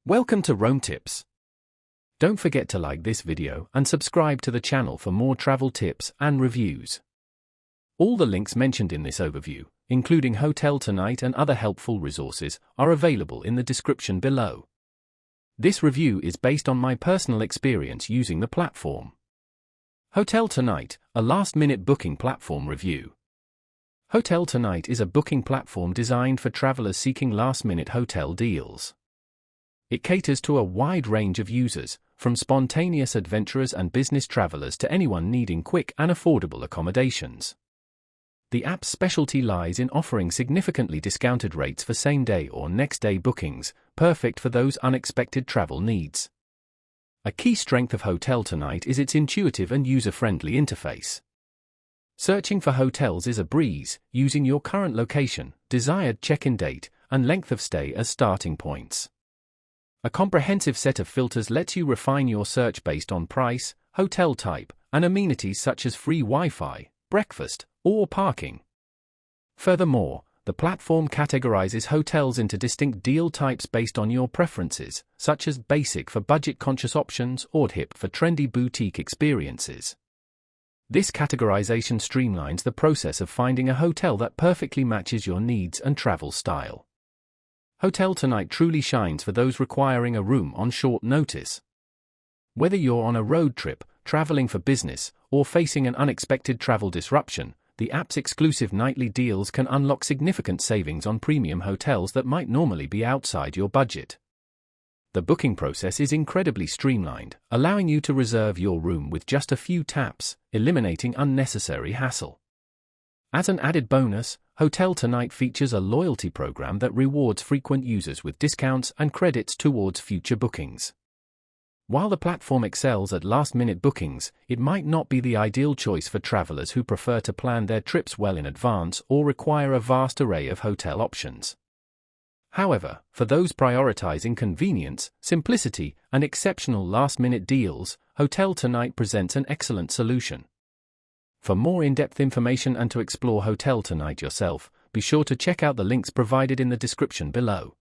Welcome to Rome Tips. Don't forget to like this video and subscribe to the channel for more travel tips and reviews. All the links mentioned in this overview, including HotelTonight and other helpful resources, are available in the description below. This review is based on my personal experience using the platform. HotelTonight, a last-minute booking platform review. HotelTonight is a booking platform designed for travelers seeking last-minute hotel deals. It caters to a wide range of users, from spontaneous adventurers and business travelers to anyone needing quick and affordable accommodations. The app's specialty lies in offering significantly discounted rates for same-day or next-day bookings, perfect for those unexpected travel needs. A key strength of HotelTonight is its intuitive and user-friendly interface. Searching for hotels is a breeze, using your current location, desired check-in date, and length of stay as starting points. A comprehensive set of filters lets you refine your search based on price, hotel type, and amenities such as free Wi-Fi, breakfast, or parking. Furthermore, the platform categorizes hotels into distinct deal types based on your preferences, such as basic for budget-conscious options or hip for trendy boutique experiences. This categorization streamlines the process of finding a hotel that perfectly matches your needs and travel style. HotelTonight truly shines for those requiring a room on short notice. Whether you're on a road trip, traveling for business, or facing an unexpected travel disruption, the app's exclusive nightly deals can unlock significant savings on premium hotels that might normally be outside your budget. The booking process is incredibly streamlined, allowing you to reserve your room with just a few taps, eliminating unnecessary hassle. As an added bonus, HotelTonight features a loyalty program that rewards frequent users with discounts and credits towards future bookings. While the platform excels at last-minute bookings, it might not be the ideal choice for travelers who prefer to plan their trips well in advance or require a vast array of hotel options. However, for those prioritizing convenience, simplicity, and exceptional last-minute deals, HotelTonight presents an excellent solution. For more in-depth information and to explore HotelTonight yourself, be sure to check out the links provided in the description below.